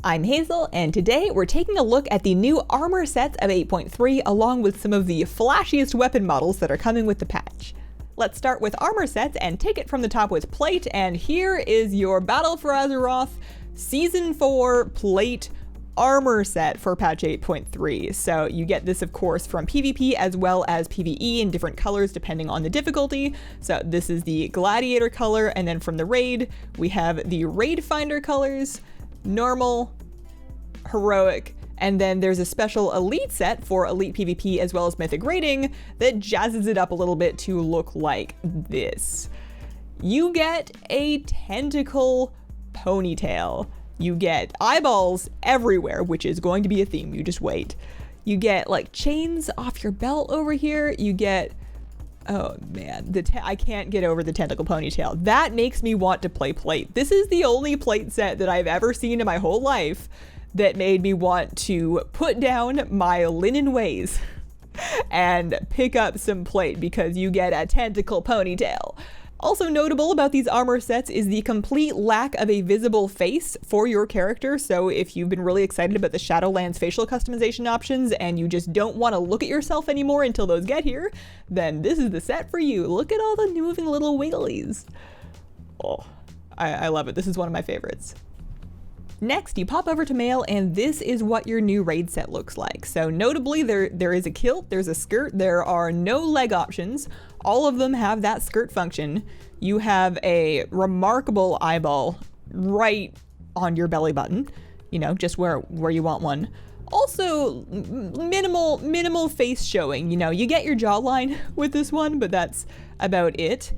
I'm Hazel, and today we're taking a look at the new armor sets of 8.3 along with some of the flashiest weapon models that are coming with the patch. Let's start with armor sets and take it from the top with plate, and here is your Battle for Azeroth Season 4 plate armor set for patch 8.3. So you get this, of course, from PvP as well as PvE in different colors depending on the difficulty. So this is the Gladiator color, and then from the raid, we have the Raid Finder colors, normal, heroic, and then there's a special elite set for elite PvP as well as mythic raiding that jazzes it up a little bit to look like this. You get a tentacle ponytail. You get eyeballs everywhere, which is going to be a theme, you just wait. You get like chains off your belt over here. You get, oh man, I can't get over the tentacle ponytail. That makes me want to play plate. This is the only plate set that I've ever seen in my whole life that made me want to put down my linen ways and pick up some plate because you get a tentacle ponytail. Also notable about these armor sets is the complete lack of a visible face for your character. So if you've been really excited about the Shadowlands facial customization options and you just don't want to look at yourself anymore until those get here, then this is the set for you. Look at all the moving little wigglies. Oh, I love it. This is one of my favorites. Next, you pop over to mail, and this is what your new raid set looks like. So notably, there is a kilt, there's a skirt, there are no leg options. All of them have that skirt function. You have a remarkable eyeball right on your belly button, you know, just where you want one. Also, minimal face showing. You know, you get your jawline with this one, but that's about it.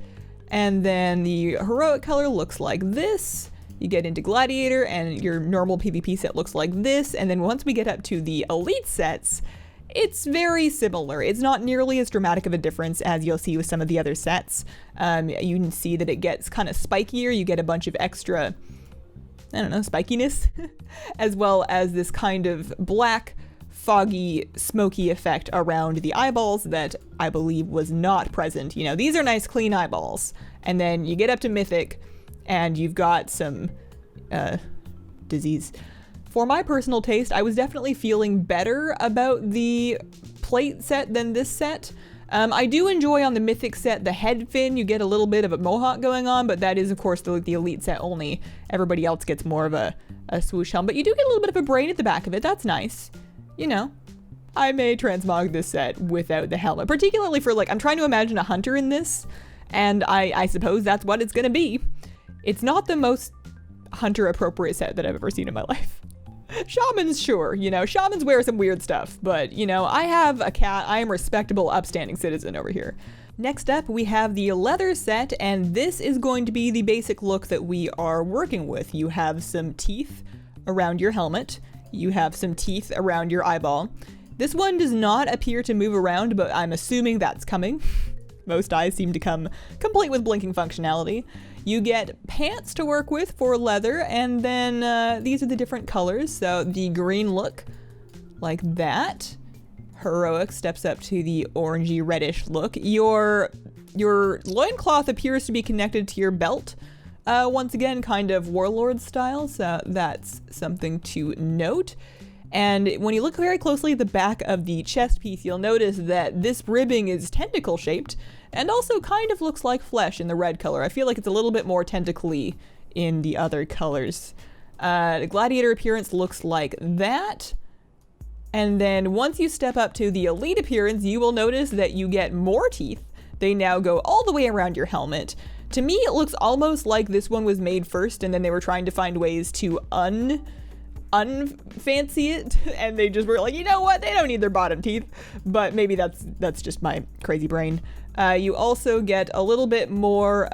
And then the heroic color looks like this. You get into Gladiator and your normal PvP set looks like this. And then once we get up to the elite sets, it's very similar. It's not nearly as dramatic of a difference as you'll see with some of the other sets. You can see that it gets kind of spikier. You get a bunch of extra, I don't know, spikiness, as well as this kind of black, foggy, smoky effect around the eyeballs that I believe was not present. You know, these are nice, clean eyeballs. And then you get up to Mythic, and you've got some disease. For my personal taste, I was definitely feeling better about the plate set than this set. I do enjoy on the Mythic set the head fin. You get a little bit of a mohawk going on, but that is, of course, the elite set only. Everybody else gets more of a swoosh helm, but you do get a little bit of a braid at the back of it. That's nice. You know, I may transmog this set without the helmet, particularly for, like, I'm trying to imagine a hunter in this, and I suppose that's what it's gonna be. It's not the most hunter-appropriate set that I've ever seen in my life. Shamans, sure, you know, shamans wear some weird stuff, but, you know, I have a cat. I am a respectable, upstanding citizen over here. Next up, we have the leather set, and this is going to be the basic look that we are working with. You have some teeth around your helmet. You have some teeth around your eyeball. This one does not appear to move around, but I'm assuming that's coming. Most eyes seem to come complete with blinking functionality. You get pants to work with for leather, and then these are the different colors. So the green look, like that. Heroic steps up to the orangey reddish look. Your loincloth appears to be connected to your belt. Once again, kind of warlord style, so that's something to note. And when you look very closely at the back of the chest piece, you'll notice that this ribbing is tentacle shaped and also kind of looks like flesh in the red color. I feel like it's a little bit more tentacly in the other colors. The gladiator appearance looks like that. And then once you step up to the elite appearance, you will notice that you get more teeth. They now go all the way around your helmet. To me, it looks almost like this one was made first and then they were trying to find ways to unfancy it, and they just were like, you know what, they don't need their bottom teeth. But maybe that's just my crazy brain. You also get a little bit more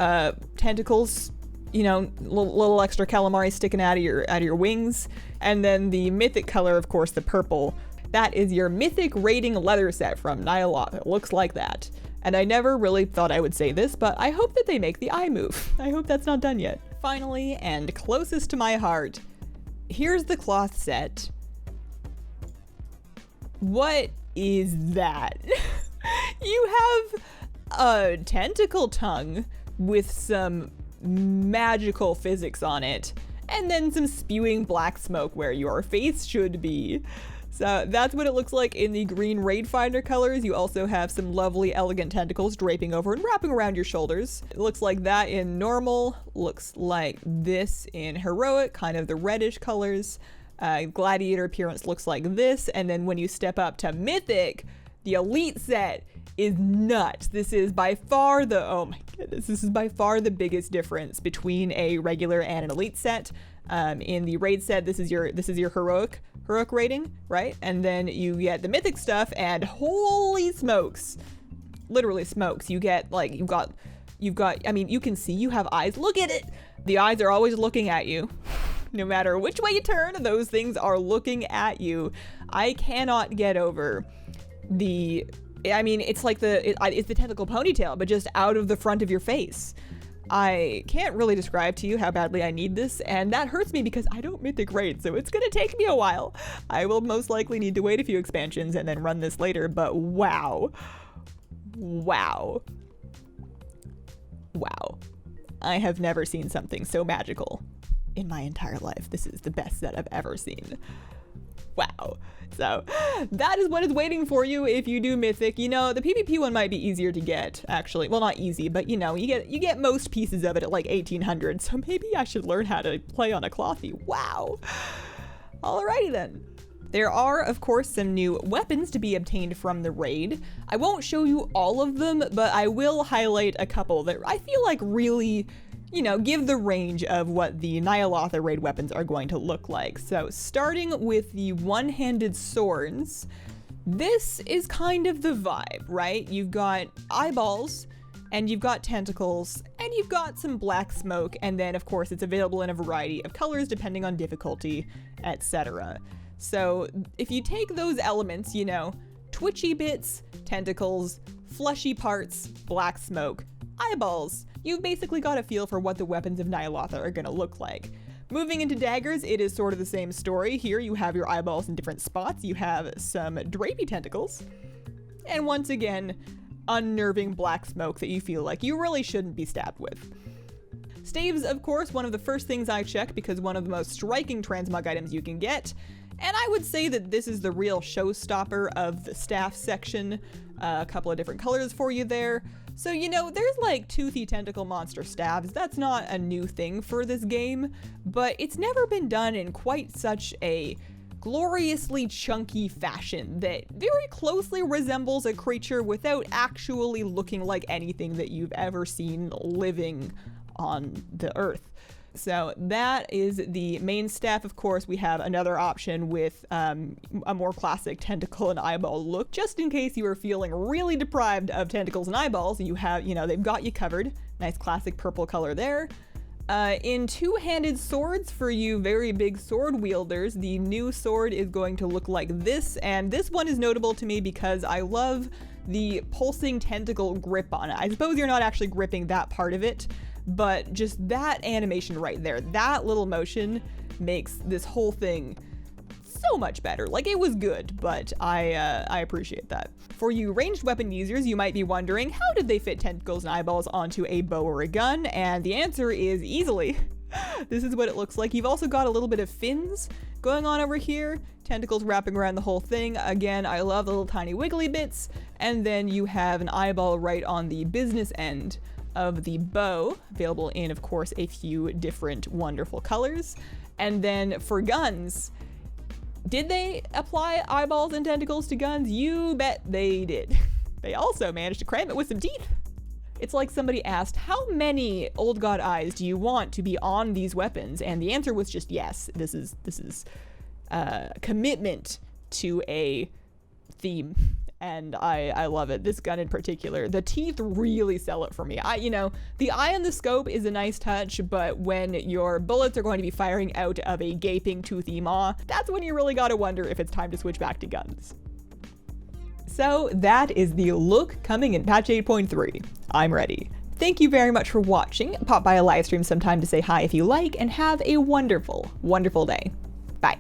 tentacles, you know, little extra calamari sticking out of your wings. And then the mythic color, of course, the purple. That is your mythic raiding leather set from Ny'alotha. It looks like that. And I never really thought I would say this, but I hope that they make the eye move. I hope that's not done yet. Finally, and closest to my heart, here's the cloth set. What is that? You have a tentacle tongue with some magical physics on it, and then some spewing black smoke where your face should be. So that's what it looks like in the green Raid Finder colors. You also have some lovely elegant tentacles draping over and wrapping around your shoulders. It looks like that in normal, looks like this in heroic, kind of the reddish colors. Gladiator appearance looks like this, and then when you step up to mythic, the elite set is nuts. This is by far the, oh my goodness, this is by far the biggest difference between a regular and an elite set. In the raid set, this is your heroic rating, right? And then you get the mythic stuff, and holy smokes, literally smokes. You get like, you've got, I mean, you can see you have eyes. Look at it. The eyes are always looking at you. No matter which way you turn, those things are looking at you. I cannot get over the, I mean, it's like it's the tentacle ponytail, but just out of the front of your face. I can't really describe to you how badly I need this, and that hurts me because I don't mythic raid, so it's gonna take me a while. I will most likely need to wait a few expansions and then run this later, but wow. Wow. Wow. I have never seen something so magical in my entire life. This is the best set I've ever seen. Wow. So that is what is waiting for you if you do mythic. You know, the PvP one might be easier to get, actually. Well, not easy, but you know, you get most pieces of it at like 1800. So maybe I should learn how to play on a clothy. Wow. Alrighty then. There are, of course, some new weapons to be obtained from the raid. I won't show you all of them, but I will highlight a couple that I feel like really, you know, give the range of what the Ny'alotha raid weapons are going to look like. So starting with the one-handed swords, this is kind of the vibe, right? You've got eyeballs, and you've got tentacles, and you've got some black smoke, and then of course it's available in a variety of colors depending on difficulty, etc. So if you take those elements, you know, twitchy bits, tentacles, fleshy parts, black smoke, eyeballs, you've basically got a feel for what the weapons of Ny'alotha are gonna look like. Moving into daggers, it is sort of the same story. Here you have your eyeballs in different spots, you have some drapey tentacles, and once again, unnerving black smoke that you feel like you really shouldn't be stabbed with. Staves, of course, one of the first things I check because one of the most striking transmog items you can get. And I would say that this is the real showstopper of the staff section. A couple of different colors for you there. So, you know, there's like toothy tentacle monster staves. That's not a new thing for this game, but it's never been done in quite such a gloriously chunky fashion that very closely resembles a creature without actually looking like anything that you've ever seen living on the earth. So that is the main staff. Of course, we have another option with a more classic tentacle and eyeball look. Just in case you are feeling really deprived of tentacles and eyeballs, you have, you know, they've got you covered. Nice classic purple color there. In two-handed swords, for you very big sword wielders, the new sword is going to look like this. And this one is notable to me because I love the pulsing tentacle grip on it. I suppose you're not actually gripping that part of it, but just that animation right there, that little motion makes this whole thing so much better. Like, it was good, but I appreciate that. For you ranged weapon users, you might be wondering, how did they fit tentacles and eyeballs onto a bow or a gun? And the answer is easily. This is what it looks like. You've also got a little bit of fins going on over here, tentacles wrapping around the whole thing. Again, I love the little tiny wiggly bits. And then you have an eyeball right on the business end of the bow, available in, of course, a few different wonderful colors. And then for guns, did they apply eyeballs and tentacles to guns? You bet they did. They also managed to cram it with some teeth. It's like somebody asked, how many old god eyes do you want to be on these weapons? And the answer was just yes. This is commitment to a theme. And I love it. This gun in particular, the teeth really sell it for me. You know, the eye on the scope is a nice touch, but when your bullets are going to be firing out of a gaping toothy maw, that's when you really gotta wonder if it's time to switch back to guns. So that is the look coming in patch 8.3. I'm ready. Thank you very much for watching. Pop by a live stream sometime to say hi if you like, and have a wonderful, wonderful day. Bye.